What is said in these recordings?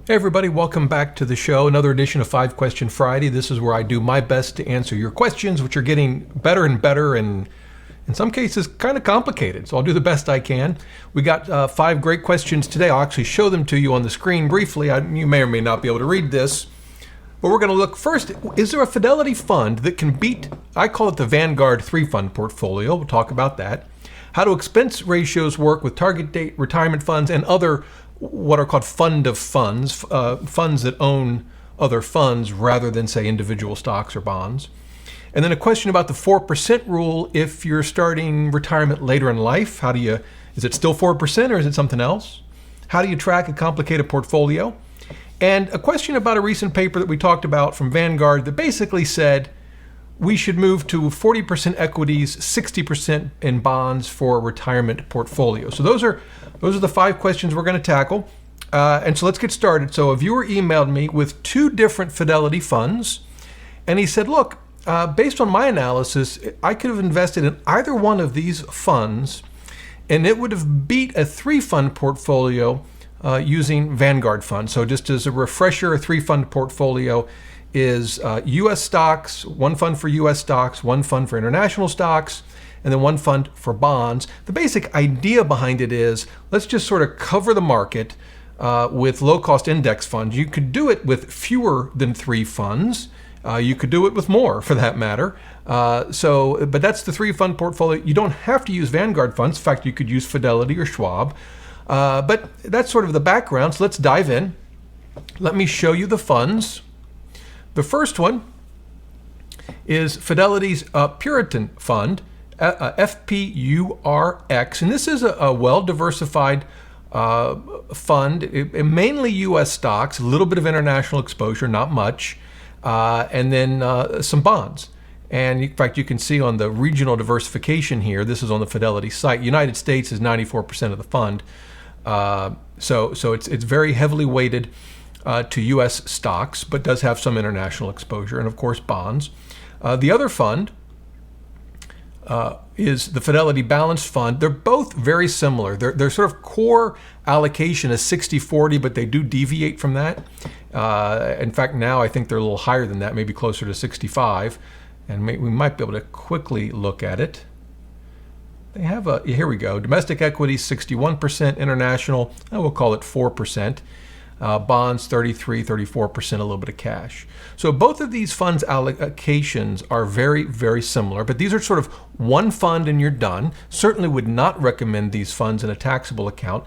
Hey everybody, welcome back to the show. Another edition of 5 Question Friday. This is where I do my best to answer your questions, which are getting better and better and in some cases kind of complicated. So I'll do the best I can. We got 5 great questions today. I'll actually show them to you on the screen briefly. You may or may not be able to read this. But we're going to look first, is there a Fidelity fund that can beat, I call it the Vanguard 3-fund portfolio. We'll talk about that. How do expense ratios work with target date retirement funds and other what are called fund of funds, funds that own other funds rather than, say, individual stocks or bonds. And then a question about the 4% rule if you're starting retirement later in life. Is it still 4% or is it something else? How do you track a complicated portfolio? And a question about a recent paper that we talked about from Vanguard that basically said we should move to 40% equities, 60% in bonds for a retirement portfolio. So those are the 5 questions we're going to tackle. And so let's get started. So a viewer emailed me with 2 different Fidelity funds. And he said, look, based on my analysis, I could have invested in either one of these funds and it would have beat a 3-fund portfolio using Vanguard funds. So just as a refresher, a 3-fund portfolio is U.S. stocks, 1 fund for U.S. stocks, 1 fund for international stocks, and then 1 fund for bonds. The basic idea behind it is let's just sort of cover the market with low-cost index funds. You could do it with fewer than 3 funds. You could do it with more, for that matter. But that's the 3-fund portfolio. You don't have to use Vanguard funds. In fact, you could use Fidelity or Schwab. But that's sort of the background. So let's dive in. Let me show you the funds. The first one is Fidelity's Puritan Fund, FPURX, and this is a well-diversified fund, mainly U.S. stocks, a little bit of international exposure, not much, and then some bonds. And in fact, you can see on the regional diversification here, this is on the Fidelity site, United States is 94% of the fund. So it's very heavily weighted to U.S. stocks, but does have some international exposure, and of course bonds. The other fund is the Fidelity Balanced Fund. They're both very similar. Their sort of core allocation is 60-40, but they do deviate from that. In fact, now I think they're a little higher than that, maybe closer to 65, and we might be able to quickly look at it. They have here we go, domestic equities 61%, international, we'll call it 4%. Bonds 33, 34%, a little bit of cash. So both of these funds allocations are very, very similar, but these are sort of 1 fund and you're done. Certainly would not recommend these funds in a taxable account.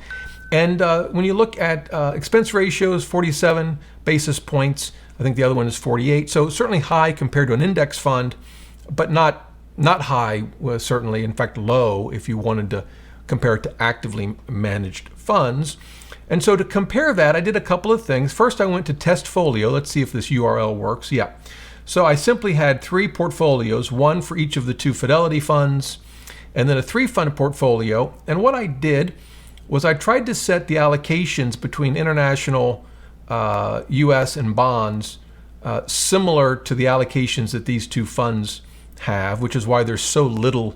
And when you look at expense ratios, 47 basis points, I think the other one is 48. So certainly high compared to an index fund, but not high, certainly, in fact, low if you wanted to compare it to actively managed funds. And so to compare that, I did a couple of things. First, I went to Testfolio. Let's see if this URL works. Yeah. So I simply had 3 portfolios, 1 for each of the 2 Fidelity funds, and then a 3-fund portfolio. And what I did was I tried to set the allocations between international, U.S. and bonds similar to the allocations that these 2 funds have, which is why there's so little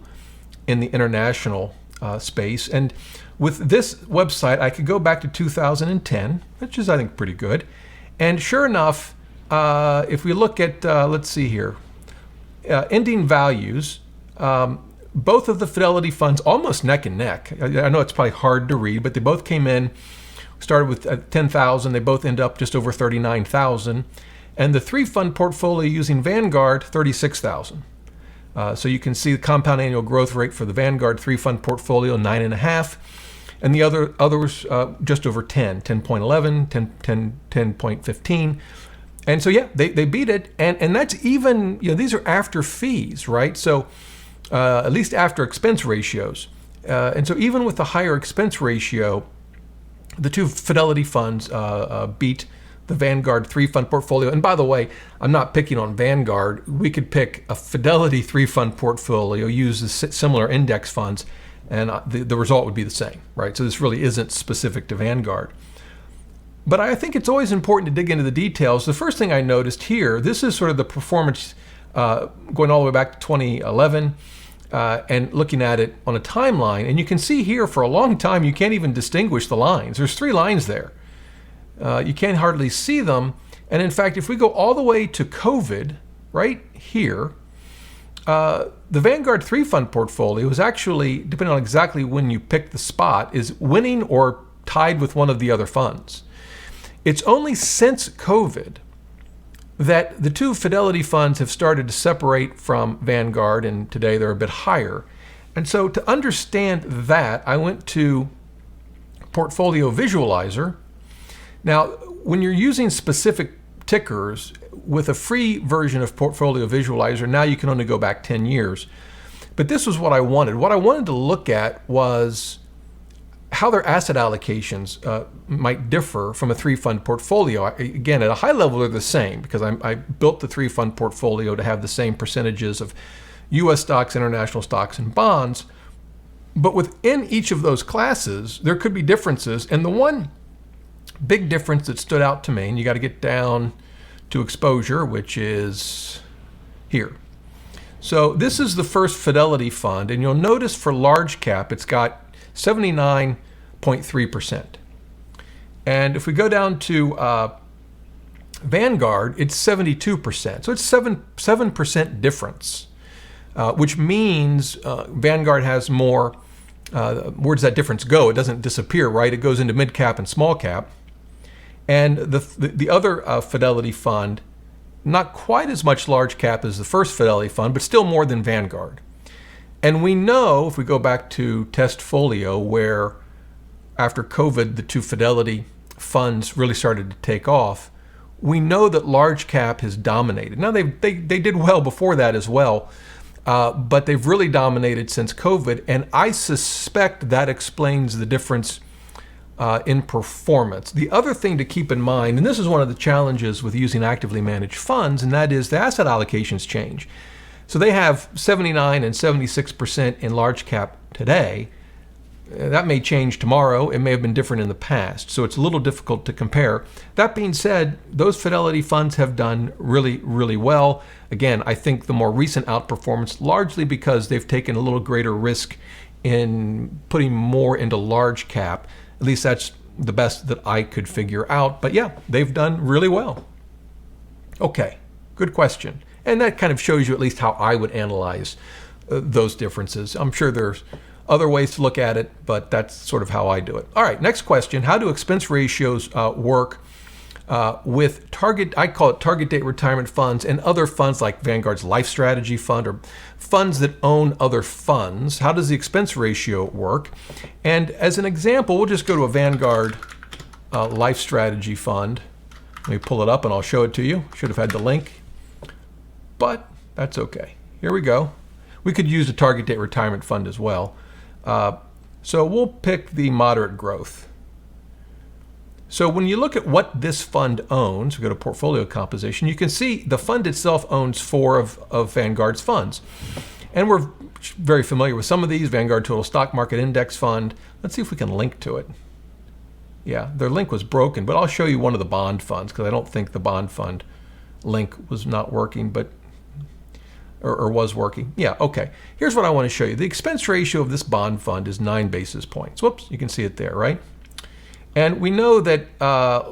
in the international space. And with this website, I could go back to 2010, which is, I think, pretty good. And sure enough, if we look at, let's see here, ending values, both of the Fidelity funds almost neck and neck. I know it's probably hard to read, but they both came in, started with 10,000. They both end up just over 39,000. And the 3-fund portfolio using Vanguard, 36,000. So you can see the compound annual growth rate for the Vanguard 3-fund portfolio, 9.5%. And the others just over 10, 10.11, 10.15. And so, yeah, they beat it. And that's even, these are after fees, right? So at least after expense ratios. And so even with the higher expense ratio, the 2 Fidelity funds beat the Vanguard 3-fund portfolio. And by the way, I'm not picking on Vanguard. We could pick a Fidelity 3-fund portfolio, use the similar index funds, and the result would be the same, right? So this really isn't specific to Vanguard. But I think it's always important to dig into the details. The first thing I noticed here, this is sort of the performance going all the way back to 2011 and looking at it on a timeline. And you can see here for a long time, you can't even distinguish the lines. There's 3 lines there. You can't hardly see them. And in fact, if we go all the way to COVID, right here, the Vanguard 3 fund portfolio is actually, depending on exactly when you pick the spot, is winning or tied with one of the other funds. It's only since COVID that the two Fidelity funds have started to separate from Vanguard, and today they're a bit higher. And so to understand that, I went to Portfolio Visualizer. Now, when you're using specific tickers with a free version of Portfolio Visualizer, now you can only go back 10 years. But this was what I wanted. What I wanted to look at was how their asset allocations might differ from a 3-fund portfolio. Again, at a high level, they're the same because I built the 3-fund portfolio to have the same percentages of U.S. stocks, international stocks, and bonds. But within each of those classes, there could be differences. And the one big difference that stood out to me, and you got to get down to exposure, which is here. So this is the first Fidelity fund, and you'll notice for large cap, it's got 79.3%. And if we go down to Vanguard, it's 72%. So it's 7% difference, which means Vanguard has more. Where does that difference go? It doesn't disappear, right? It goes into mid cap and small cap. And the other Fidelity fund, not quite as much large cap as the first Fidelity fund, but still more than Vanguard. And we know, if we go back to Testfolio, where after COVID, the two Fidelity funds really started to take off, we know that large cap has dominated. Now, they did well before that as well, but they've really dominated since COVID, and I suspect that explains the difference in performance. The other thing to keep in mind, and this is one of the challenges with using actively managed funds, and that is the asset allocations change. So they have 79 and 76% in large cap today. That may change tomorrow. It may have been different in the past. So it's a little difficult to compare. That being said, those Fidelity funds have done really, really well. Again, I think the more recent outperformance, largely because they've taken a little greater risk in putting more into large cap. At least that's the best that I could figure out. But yeah, they've done really well. Okay, good question. And that kind of shows you at least how I would analyze those differences. I'm sure there's other ways to look at it, but that's sort of how I do it. All right, next question. How do expense ratios work with I call it target date retirement funds and other funds like Vanguard's Life Strategy Fund or funds that own other funds? How does the expense ratio work? And as an example, we'll just go to a Vanguard Life Strategy Fund. Let me pull it up and I'll show it to you. Should have had the link, but that's okay. Here we go. We could use a target date retirement fund as well. So we'll pick the moderate growth. So when you look at what this fund owns, we go to portfolio composition, you can see the fund itself owns 4 of Vanguard's funds. And we're very familiar with some of these. Vanguard Total Stock Market Index Fund. Let's see if we can link to it. Yeah, their link was broken, but I'll show you one of the bond funds because I don't think the bond fund link was not working, but or was working. Yeah, okay. Here's what I want to show you. The expense ratio of this bond fund is 9 basis points. Whoops, you can see it there, right? And we know that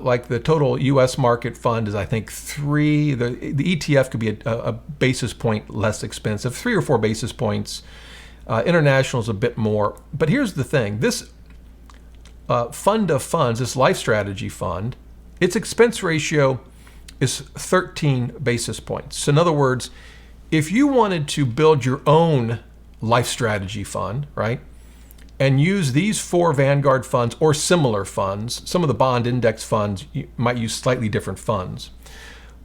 like the total U.S. market fund is, I think, 3. The ETF could be a basis point less expensive, 3 or 4 basis points. International is a bit more. But here's the thing. This fund of funds, this Life Strategy Fund, its expense ratio is 13 basis points. So in other words, if you wanted to build your own life strategy fund, right, and use these 4 Vanguard funds or similar funds, some of the bond index funds you might use slightly different funds.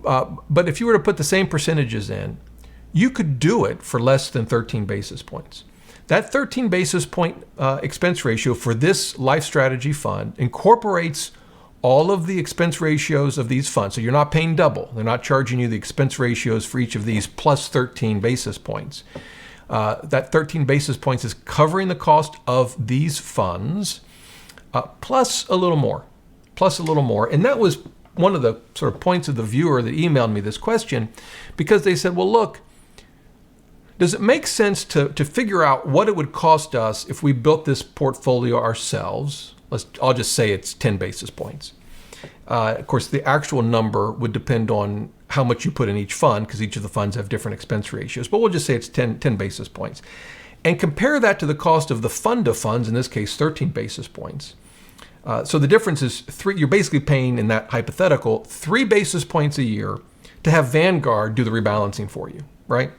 But if you were to put the same percentages in, you could do it for less than 13 basis points. That 13 basis point expense ratio for this life strategy fund incorporates all of the expense ratios of these funds. So you're not paying double. They're not charging you the expense ratios for each of these plus 13 basis points. That 13 basis points is covering the cost of these funds plus a little more. And that was one of the sort of points of the viewer that emailed me this question, because they said, well, look, does it make sense to figure out what it would cost us if we built this portfolio ourselves? I'll just say it's 10 basis points. Of course, the actual number would depend on how much you put in each fund, because each of the funds have different expense ratios. But we'll just say it's 10 basis points. And compare that to the cost of the fund of funds, in this case, 13 basis points. So the difference is you're basically paying, in that hypothetical, 3 basis points a year to have Vanguard do the rebalancing for you, right?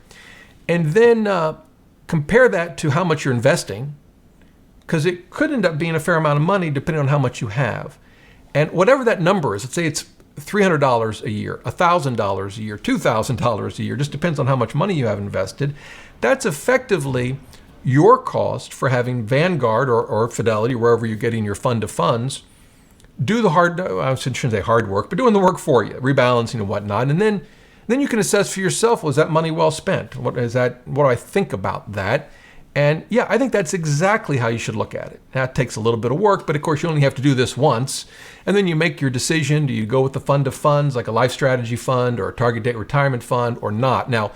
And then compare that to how much you're investing, because it could end up being a fair amount of money depending on how much you have. And whatever that number is, let's say it's $300 a year, $1,000 a year, $2,000 a year, just depends on how much money you have invested. That's effectively your cost for having Vanguard or Fidelity, wherever you're getting your fund of funds, do the I shouldn't say hard work, but doing the work for you, rebalancing and whatnot. And then you can assess for yourself, was that money well spent? What do I think about that? And yeah, I think that's exactly how you should look at it. That takes a little bit of work, but of course you only have to do this once. And then you make your decision. Do you go with the fund of funds, like a life strategy fund or a target date retirement fund, or not? Now,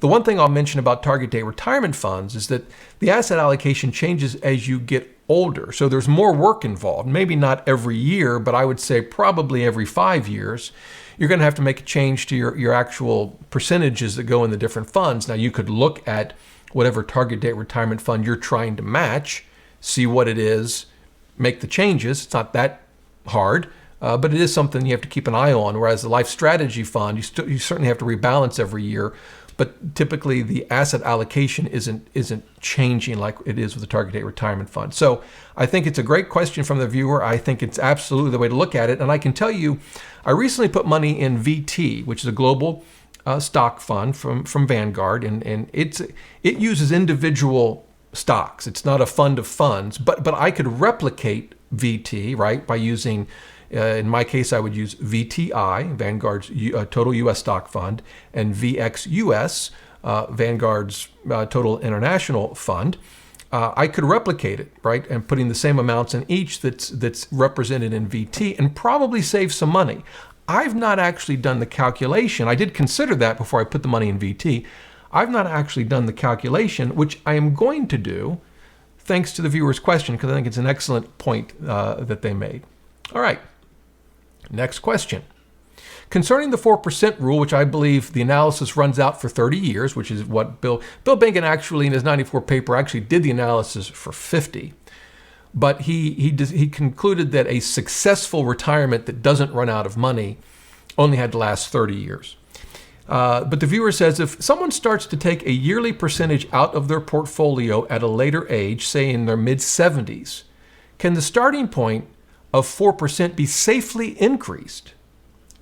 the one thing I'll mention about target date retirement funds is that the asset allocation changes as you get older. So there's more work involved. Maybe not every year, but I would say probably every 5 years. You're going to have to make a change to your actual percentages that go in the different funds. Now, you could look at whatever target date retirement fund you're trying to match, see what it is, make the changes. It's not that hard, but it is something you have to keep an eye on. Whereas the life strategy fund, you certainly have to rebalance every year, but typically the asset allocation isn't changing like it is with the target date retirement fund. So I think it's a great question from the viewer. I think it's absolutely the way to look at it. And I can tell you, I recently put money in VT, which is a global stock fund from Vanguard, and it uses individual stocks. It's not a fund of funds, but I could replicate VT, right, by using, in my case, I would use VTI, Vanguard's total U.S. stock fund, and VXUS, Vanguard's total international fund. I could replicate it, right, and putting the same amounts in each that's represented in VT, and probably save some money. I've not actually done the calculation. I did consider that before I put the money in VT. I've not actually done the calculation, which I am going to do, thanks to the viewer's question, because I think it's an excellent point that they made. All right, next question. Concerning the 4% rule, which I believe the analysis runs out for 30 years, which is what Bill Bengen actually in his 94 paper actually did the analysis for 50. But he concluded that a successful retirement that doesn't run out of money only had to last 30 years. But the viewer says, if someone starts to take a yearly percentage out of their portfolio at a later age, say in their mid-70s, can the starting point of 4% be safely increased?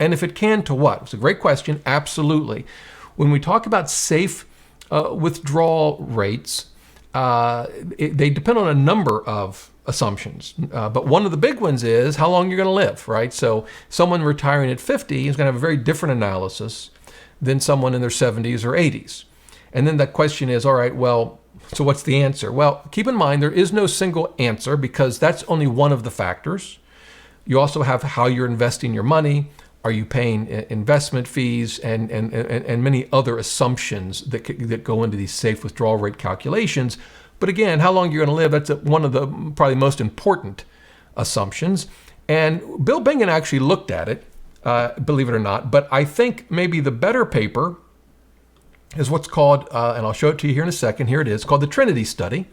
And if it can, to what? It's a great question. Absolutely. When we talk about safe withdrawal rates, they depend on a number of assumptions. But one of the big ones is how long you're going to live, right? So someone retiring at 50 is going to have a very different analysis than someone in their 70s or 80s. And then that question is, all right, well, so what's the answer? Well, keep in mind, there is no single answer because that's only one of the factors. You also have how you're investing your money. Are you paying investment fees and many other assumptions that go into these safe withdrawal rate calculations? But again, how long you're going to live, that's one of the probably most important assumptions. And Bill Bengen actually looked at it, believe it or not. But I think maybe the better paper is what's called, and I'll show it to you here in a second. Here it is, called the Trinity Study.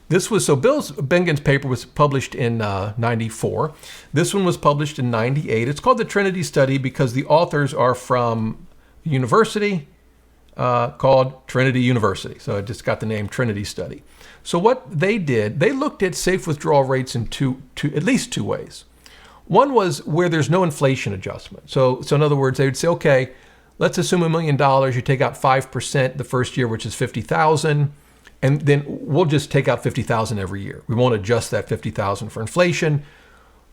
This was, so Bill Bengen's paper was published in 94. This one was published in 98. It's called the Trinity Study because the authors are from a university called Trinity University. So it just got the name Trinity Study. So what they did, they looked at safe withdrawal rates in at least two ways. One was where there's no inflation adjustment. So in other words, they would say, okay, let's assume $1 million, you take out 5% the first year, which is $50,000. And then we'll just take out $50,000 every year. We won't adjust that $50,000 for inflation.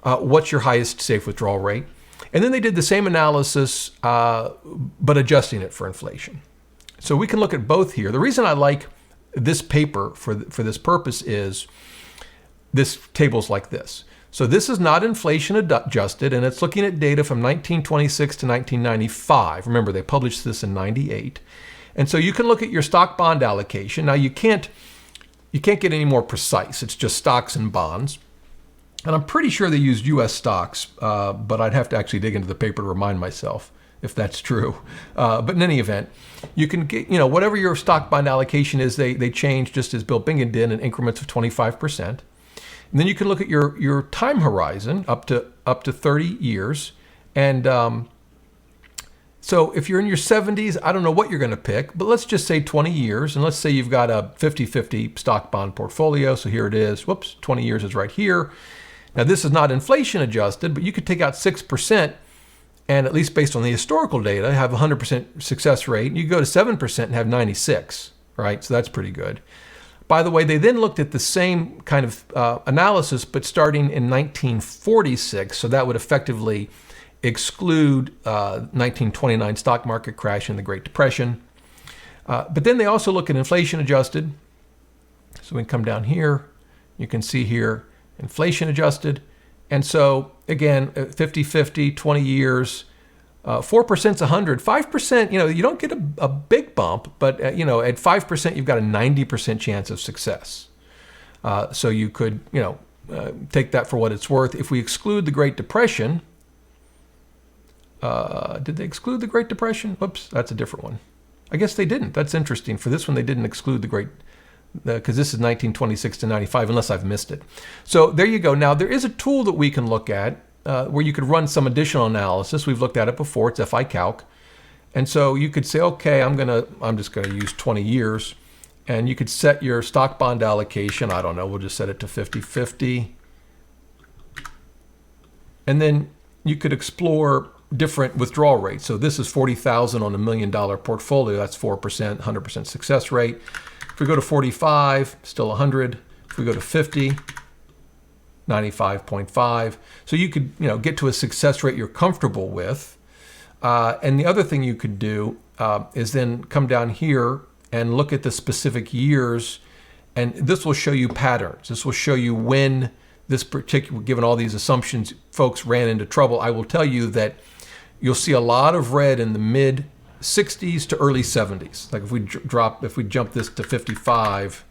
What's your highest safe withdrawal rate? And then they did the same analysis, but adjusting it for inflation. So we can look at both here. The reason I like this paper for this purpose is this table's like this. So this is not inflation adjusted, and it's looking at data from 1926 to 1995. Remember, they published this in 98. And so you can look at your stock bond allocation. Now you can't get any more precise. It's just stocks and bonds. And I'm pretty sure they used U.S. stocks, but I'd have to actually dig into the paper to remind myself if that's true. But in any event, you can get, whatever your stock bond allocation is, they change just as Bill Bengen did in increments of 25%. And then you can look at your time horizon up to 30 years. And so if you're in your 70s, I don't know what you're going to pick, but let's just say 20 years. And let's say you've got a 50-50 stock bond portfolio. So here it is. Whoops, 20 years is right here. Now, this is not inflation adjusted, but you could take out 6%, and at least based on the historical data, have a 100% success rate. You go to 7% and have 96, right? So that's pretty good. By the way, they then looked at the same kind of analysis, but starting in 1946. So that would effectively exclude 1929 stock market crash and the Great Depression. But then they also look at inflation adjusted. So we can come down here. You can see here, inflation adjusted. And so again, 50-50, 20 years, 4% is 100, 5%, you don't get a big bump, but at 5%, you've got a 90% chance of success. So you could, take that for what it's worth. If we exclude the Great Depression, did they exclude the Great Depression? Whoops, that's a different one. I guess they didn't. That's interesting. For this one, they didn't exclude the Great, because this is 1926 to 95, unless I've missed it. So there you go. Now, there is a tool that we can look at where you could run some additional analysis. We've looked at it before. It's FICalc. And so you could say, okay, I'm just going to use 20 years. And you could set your stock bond allocation. I don't know. We'll just set it to 50-50. And then you could explore different withdrawal rates. So this is 40,000 on $1 million portfolio. That's 4%, 100% success rate. If we go to 45, still 100. If we go to 50, 95.5. So you could, get to a success rate you're comfortable with. And the other thing you could do is then come down here and look at the specific years. And this will show you patterns. This will show you when this particular, given all these assumptions, folks ran into trouble. I will tell you that you'll see a lot of red in the mid 60s to early 70s. Like if we jump this to 55,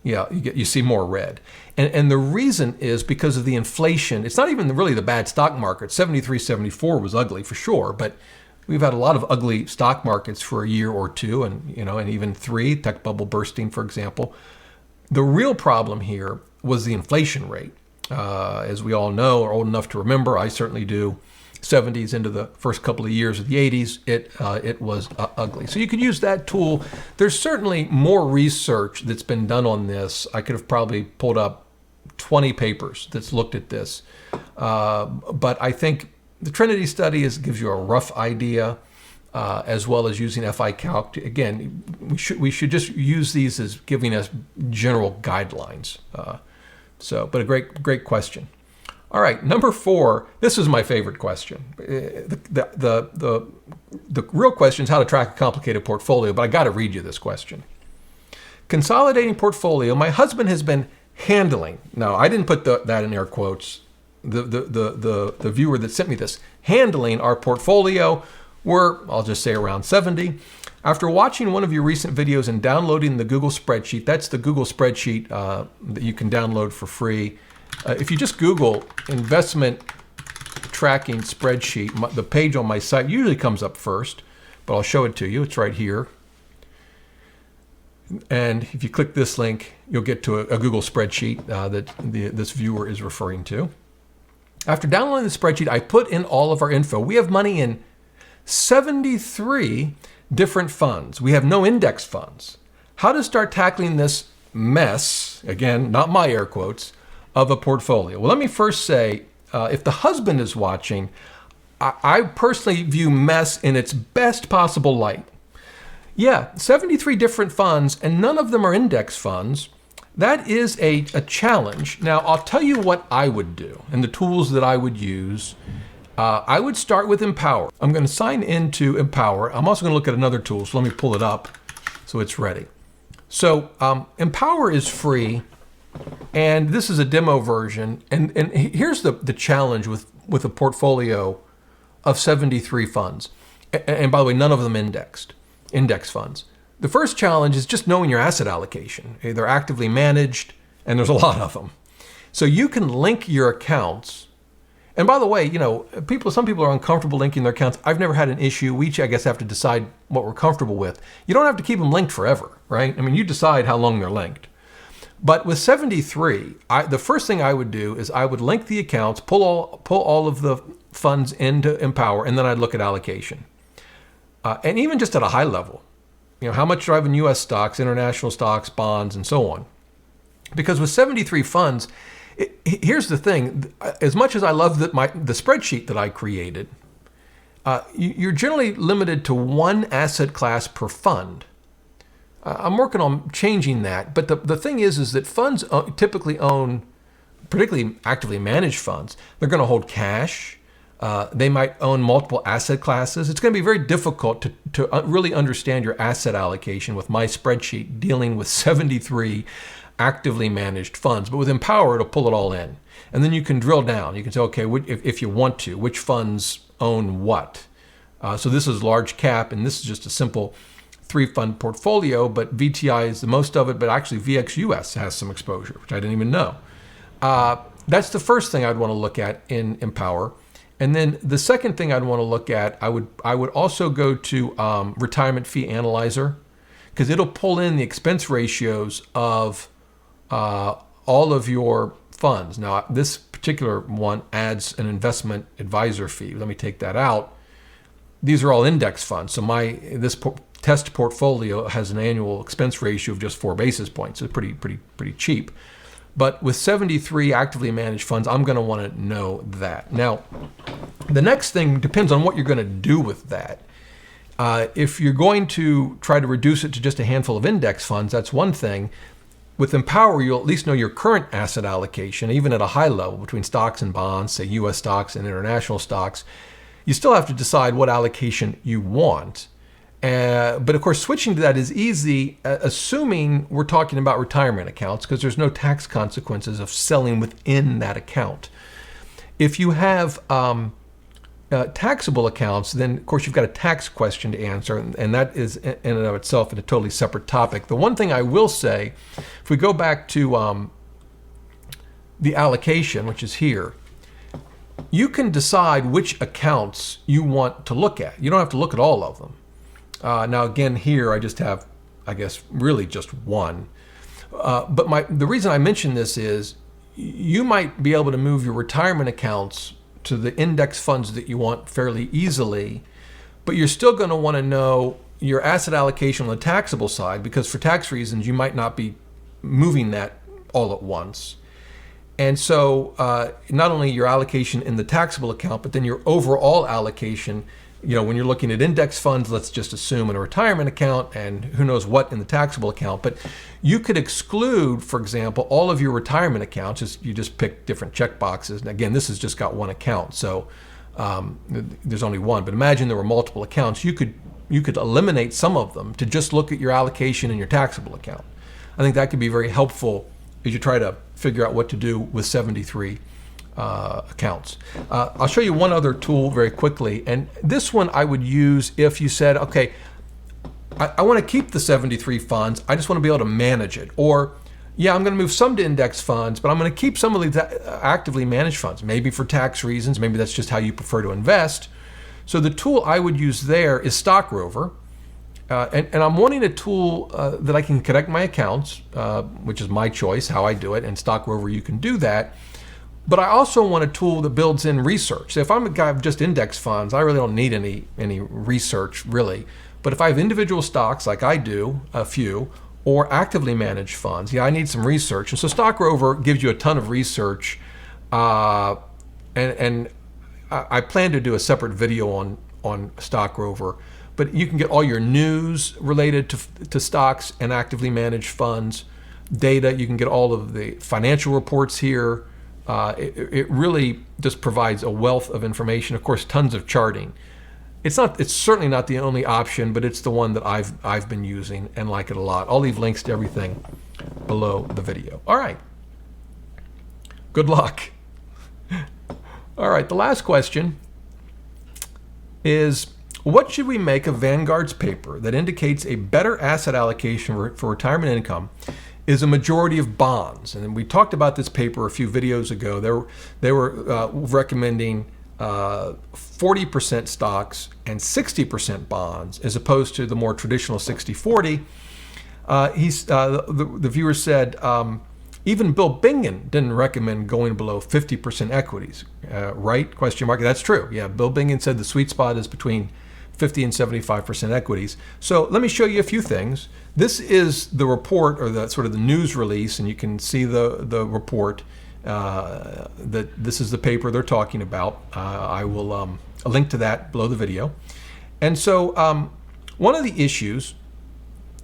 you see more red. And the reason is because of the inflation. It's not even really the bad stock market. 73, 74 was ugly for sure, but we've had a lot of ugly stock markets for a year or two, and even 3, tech bubble bursting, for example. The real problem here was the inflation rate. As we all know, are old enough to remember, I certainly do, 70s into the first couple of years of the 80s, it was ugly. So you could use that tool. There's certainly more research that's been done on this. I could have probably pulled up 20 papers that's looked at this. But I think the Trinity study gives you a rough idea, as well as using FICalc. Again, we should just use these as giving us general guidelines. But a great question. All right, number 4. This is my favorite question. The real question is how to track a complicated portfolio, but I got to read you this question. Consolidating portfolio, my husband has been handling. Now, I didn't put that in air quotes. The viewer that sent me this, handling our portfolio. We're, I'll just say, around 70. After watching one of your recent videos and downloading the Google spreadsheet, that's the Google spreadsheet that you can download for free. If you just Google investment tracking spreadsheet, the page on my site usually comes up first, but I'll show it to you. It's right here. And if you click this link, you'll get to a Google spreadsheet that this viewer is referring to. After downloading the spreadsheet, I put in all of our info. We have money in 73 different funds. We have no index funds. How to start tackling this mess, again, not my air quotes, of a portfolio? Well, let me first say, if the husband is watching, I personally view mess in its best possible light. Yeah, 73 different funds, and none of them are index funds. That is a challenge. Now, I'll tell you what I would do and the tools that I would use. I would start with Empower. I'm going to sign into Empower. I'm also going to look at another tool, so let me pull it up so it's ready. So Empower is free, and this is a demo version. And here's the challenge with a portfolio of 73 funds. And by the way, none of them index funds. The first challenge is just knowing your asset allocation. They're actively managed, and there's a lot of them. So you can link your accounts. And by the way, some people are uncomfortable linking their accounts. I've never had an issue. We each, I guess, have to decide what we're comfortable with. You don't have to keep them linked forever, right? I mean, you decide how long they're linked. But with 73, the first thing I would do is I would link the accounts, pull all of the funds into Empower, and then I'd look at allocation. And even just at a high level, how much do I have in U.S. stocks, international stocks, bonds, and so on? Because with 73 funds, here's the thing. As much as I love the spreadsheet that I created, you're generally limited to one asset class per fund. I'm working on changing that. But the thing is that funds typically own, particularly actively managed funds, they're going to hold cash. They might own multiple asset classes. It's going to be very difficult to really understand your asset allocation with my spreadsheet dealing with 73 actively managed funds. But with Empower, it'll pull it all in. And then you can drill down. You can say, okay, if you want to, which funds own what? So this is large cap, and this is just a simple 3-fund portfolio, but VTI is the most of it, but actually VXUS has some exposure, which I didn't even know. That's the first thing I'd want to look at in Empower. And then the second thing I'd want to look at, I would also go to Retirement Fee Analyzer, because it'll pull in the expense ratios of all of your funds. Now, this particular one adds an investment advisor fee. Let me take that out. These are all index funds. So this test portfolio has an annual expense ratio of just 4 basis points. So pretty cheap. But with 73 actively managed funds, I'm going to want to know that. Now, the next thing depends on what you're going to do with that. If you're going to try to reduce it to just a handful of index funds, that's one thing. With Empower, you'll at least know your current asset allocation, even at a high level between stocks and bonds, say U.S. stocks and international stocks. You still have to decide what allocation you want. But of course, switching to that is easy, assuming we're talking about retirement accounts, because there's no tax consequences of selling within that account. If you have taxable accounts, then of course you've got a tax question to answer, and that is in and of itself a totally separate topic. The one thing I will say, if we go back to the allocation, which is here, you can decide which accounts you want to look at. You don't have to look at all of them. Now, again, here I just have, I guess, really just one. But the reason I mention this is you might be able to move your retirement accounts to the index funds that you want fairly easily, but you're still going to want to know your asset allocation on the taxable side, because for tax reasons, you might not be moving that all at once. And so not only your allocation in the taxable account, but then your overall allocation. When you're looking at index funds, let's just assume in a retirement account and who knows what in the taxable account. But you could exclude, for example, all of your retirement accounts. You just pick different check boxes. And again, this has just got one account, so there's only one. But imagine there were multiple accounts. You could eliminate some of them to just look at your allocation in your taxable account. I think that could be very helpful as you try to figure out what to do with 73 accounts. I'll show you one other tool very quickly, and this one I would use if you said, okay, I want to keep the 73 funds, I just want to be able to manage it. Or, yeah, I'm going to move some to index funds, but I'm going to keep some of these actively managed funds, maybe for tax reasons, maybe that's just how you prefer to invest. So the tool I would use there is Stock Rover. And I'm wanting a tool that I can connect my accounts, which is my choice, how I do it, and Stock Rover, you can do that. But I also want a tool that builds in research. So if I'm a guy of just index funds, I really don't need any research, really. But if I have individual stocks, like I do, a few, or actively managed funds, I need some research. And so Stock Rover gives you a ton of research. And I plan to do a separate video on Stock Rover. But you can get all your news related to stocks and actively managed funds, data. You can get all of the financial reports here. It really just provides a wealth of information. Of course, tons of charting. It's certainly not the only option, but it's the one that I've been using and like it a lot. I'll leave links to everything below the video. All right. Good luck. All right. The last question is, what should we make of Vanguard's paper that indicates a better asset allocation for retirement income is a majority of bonds. And we talked about this paper a few videos ago. They were recommending 40% stocks and 60% bonds, as opposed to the more traditional 60-40. The viewer said, even Bill Bengen didn't recommend going below 50% equities, right? Question mark. That's true. Yeah, Bill Bengen said the sweet spot is between 50 and 75% equities. So let me show you a few things. This is the report, or the sort of the news release, and you can see the report. That this is the paper they're talking about. I will link to that below the video. And so one of the issues,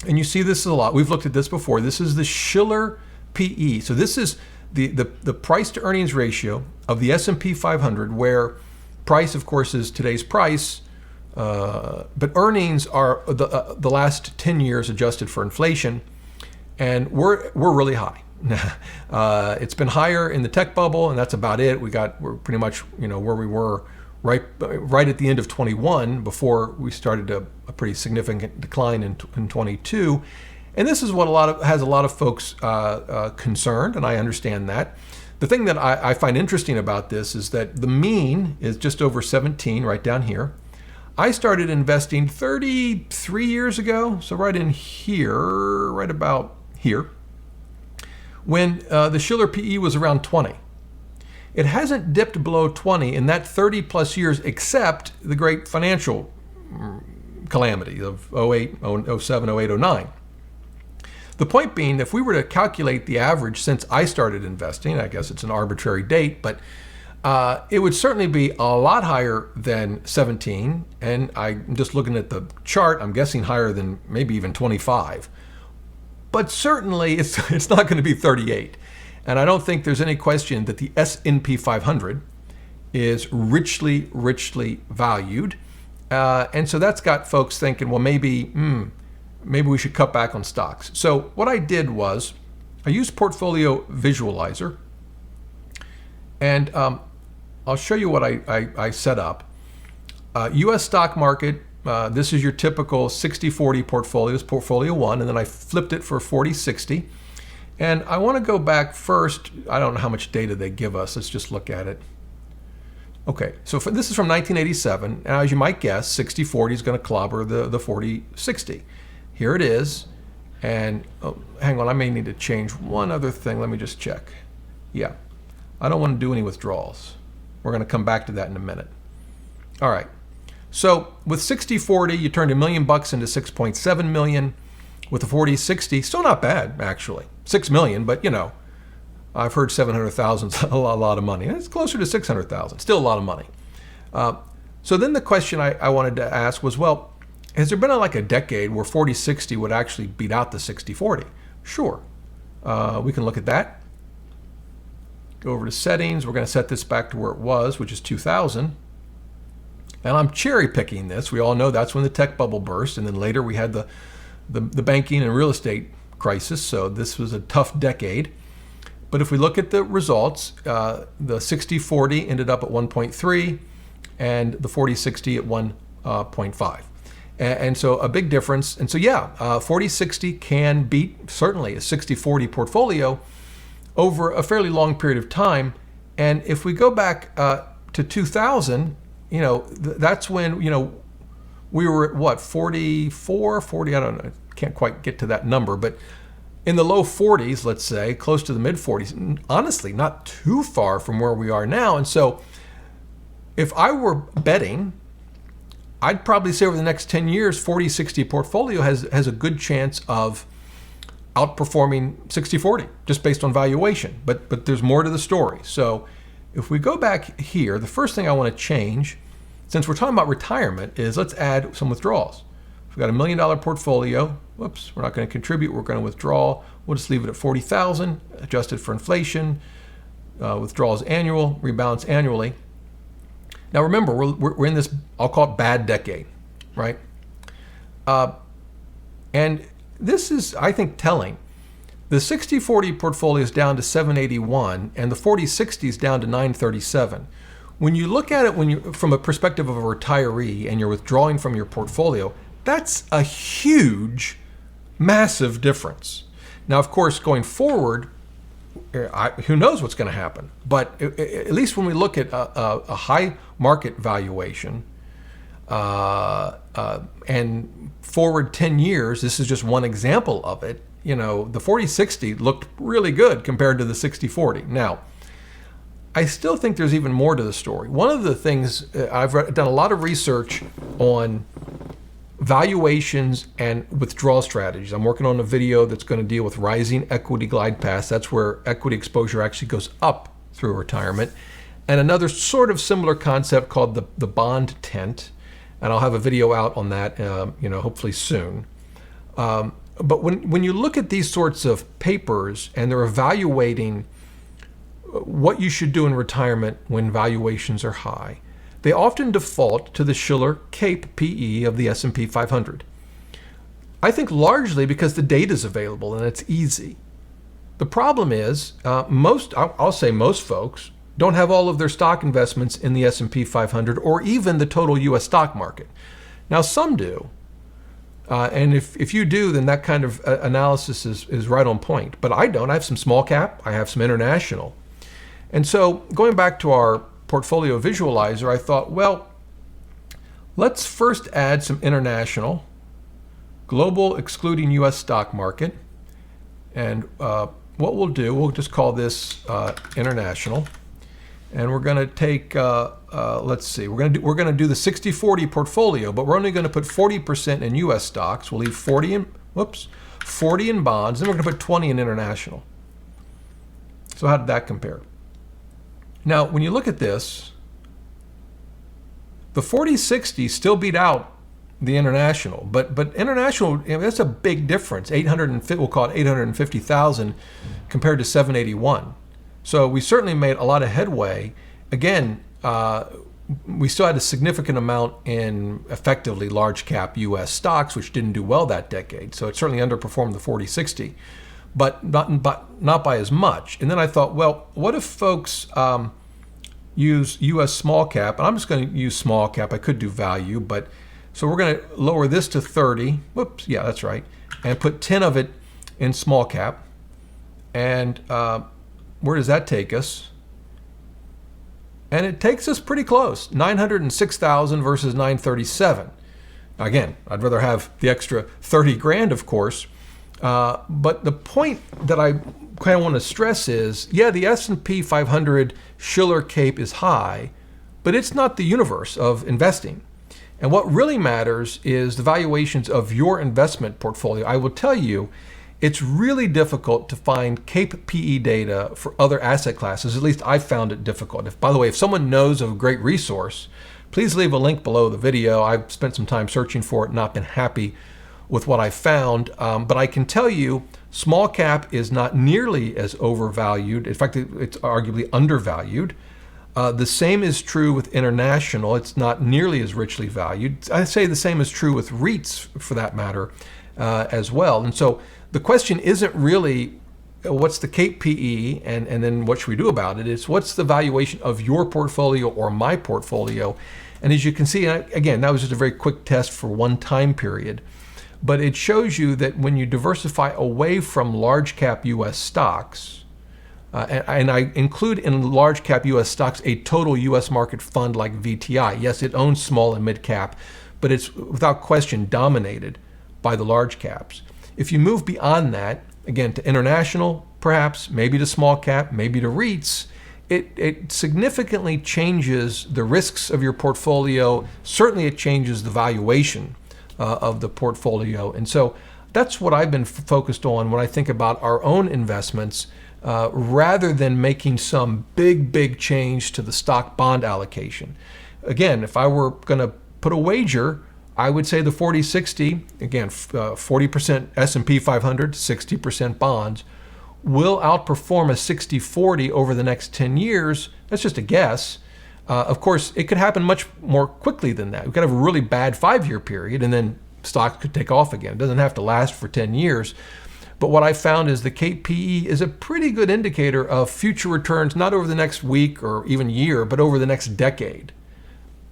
and you see this a lot, we've looked at this before, this is the Shiller PE. So this is the price to earnings ratio of the S&P 500, where price, of course, is today's price, but earnings are the last 10 years adjusted for inflation, and we're really high. It's been higher in the tech bubble, and that's about it. We're pretty much where we were right at the end of 21 before we started a pretty significant decline in 22. And this is what has a lot of folks concerned, and I understand that. The thing that I find interesting about this is that the mean is just over 17 right down here. I started investing 33 years ago, so right in here, right about here, when the Shiller PE was around 20. It hasn't dipped below 20 in that 30 plus years, except the great financial calamity of 08, 07, 08, 09. The point being, if we were to calculate the average since I started investing, I guess it's an arbitrary date, but it would certainly be a lot higher than 17. And I'm just looking at the chart, I'm guessing higher than maybe even 25. But certainly it's not going to be 38. And I don't think there's any question that the S&P 500 is richly, richly valued. And so that's got folks thinking, well, maybe we should cut back on stocks. So what I did was I used Portfolio Visualizer. And I'll show you what I set up. U.S. stock market. This is your typical 60-40 portfolios, portfolio one, and then I flipped it for 40-60. And I want to go back first. I don't know how much data they give us. Let's just look at it. Okay, so this is from 1987. Now, as you might guess, 60-40 is going to clobber the 40-60. Here it is. And hang on, I may need to change one other thing. Let me just check. Yeah, I don't want to do any withdrawals. We're going to come back to that in a minute. All right. So with 60-40, you turned $1 million into 6.7 million. With the 40-60, still not bad, actually. 6 million, but I've heard 700,000 is a lot of money. It's closer to 600,000, still a lot of money. So then the question I wanted to ask was, well, has there been like a decade where 40-60 would actually beat out the 60-40? Sure. We can look at that. Go over to settings. We're going to set this back to where it was, which is 2000. And I'm cherry picking this. We all know that's when the tech bubble burst, and then later we had the banking and real estate crisis. So this was a tough decade. But if we look at the results, the 60-40 ended up at 1.3, and the 40-60 at 1.5. And so a big difference. And so 40-60 can beat certainly a 60-40 portfolio over a fairly long period of time. And if we go back to 2000, that's when, we were at what, 44, 40, I don't know, can't quite get to that number, but in the low 40s, let's say, close to the mid 40s, honestly, not too far from where we are now. And so if I were betting, I'd probably say over the next 10 years, 40-60 portfolio has a good chance of outperforming 60-40, just based on valuation. But there's more to the story. So if we go back here, the first thing I want to change, since we're talking about retirement, is let's add some withdrawals. We've got $1 million portfolio. Whoops, we're not going to contribute. We're going to withdraw. We'll just leave it at 40,000, adjusted for inflation. Withdrawals annual, rebalance annually. Now remember, we're in this, I'll call it bad decade, right? And this is, I think, telling. The 60-40 portfolio is down to 781, and the 40-60 is down to 937. When you look at it from a perspective of a retiree and you're withdrawing from your portfolio, that's a huge, massive difference. Now, of course, going forward, who knows what's going to happen? But at least when we look at a high market valuation and forward 10 years, this is just one example of it. You know, the 40-60 looked really good compared to the 60-40. Now, I still think there's even more to the story. One of the things, I've done a lot of research on valuations and withdrawal strategies. I'm working on a video that's going to deal with rising equity glide paths. That's where equity exposure actually goes up through retirement. And another sort of similar concept called the bond tent. And I'll have a video out on that, hopefully soon. But when you look at these sorts of papers and they're evaluating what you should do in retirement when valuations are high, they often default to the Shiller CAPE PE of the S&P 500. I think largely because the data is available and it's easy. The problem is I'll say most folks don't have all of their stock investments in the S&P 500 or even the total U.S. stock market. Now, some do. And if you do, then that kind of analysis is right on point. But I don't. I have some small cap. I have some international. And so going back to our portfolio visualizer, I thought, well, let's first add some international, global excluding U.S. stock market. And what we'll do, we'll just call this international. And we're going to take, let's see, we're going to do the 60-40 portfolio, but we're only going to put 40% in U.S. stocks. We'll leave 40 in bonds, and we're going to put 20 in international. So how did that compare? Now, when you look at this, the 40-60 still beat out the international, but international, that's a big difference. We'll call it 850,000 compared to 781. So we certainly made a lot of headway. Again, we still had a significant amount in effectively large cap U.S. stocks, which didn't do well that decade. So it certainly underperformed the 40-60, but not by as much. And then I thought, well, what if folks use U.S. small cap? And I'm just going to use small cap. I could do value, but so we're going to lower this to 30. Whoops, yeah, that's right. And put 10 of it in small cap. And where does that take us? And it takes us pretty close, 906,000 versus 937. Again, I'd rather have the extra 30 grand, of course. But the point that I kind of want to stress is, yeah, the S&P 500 Shiller CAPE is high, but it's not the universe of investing. And what really matters is the valuations of your investment portfolio. I will tell you, it's really difficult to find CAPE PE data for other asset classes. At least I found it difficult. By the way, if someone knows of a great resource, please leave a link below the video. I've spent some time searching for it, not been happy with what I found. But I can tell you, small cap is not nearly as overvalued. In fact, it's arguably undervalued. The same is true with international. It's not nearly as richly valued. I'd say the same is true with REITs, for that matter, as well. And so the question isn't really what's the CAPE PE and then what should we do about it? It's what's the valuation of your portfolio or my portfolio? And as you can see, again, that was just a very quick test for one time period. But it shows you that when you diversify away from large cap U.S. stocks, and I include in large cap U.S. stocks a total U.S. market fund like VTI. Yes, it owns small and mid cap, but it's without question dominated by the large caps. If you move beyond that, again, to international, perhaps, maybe to small cap, maybe to REITs, it significantly changes the risks of your portfolio. Certainly it changes the valuation of the portfolio. And so that's what I've been focused on when I think about our own investments, rather than making some big change to the stock bond allocation. Again, if I were going to put a wager, I would say the 40-60, again, 40% S&P 500, 60% bonds, will outperform a 60-40 over the next 10 years. That's just a guess. Of course, it could happen much more quickly than that. We could have a really bad 5-year period, and then stocks could take off again. It doesn't have to last for 10 years. But what I found is the CAPE PE is a pretty good indicator of future returns, not over the next week or even year, but over the next decade.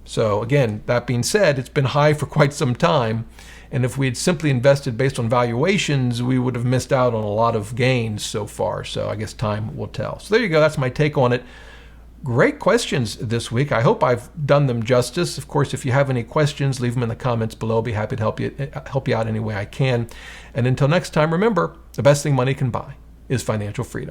So again, that being said, it's been high for quite some time. And if we had simply invested based on valuations, we would have missed out on a lot of gains so far. So I guess time will tell. So there you go. That's my take on it. Great questions this week. I hope I've done them justice. Of course, if you have any questions, leave them in the comments below. I'll be happy to help you out any way I can. And until next time, remember, the best thing money can buy is financial freedom.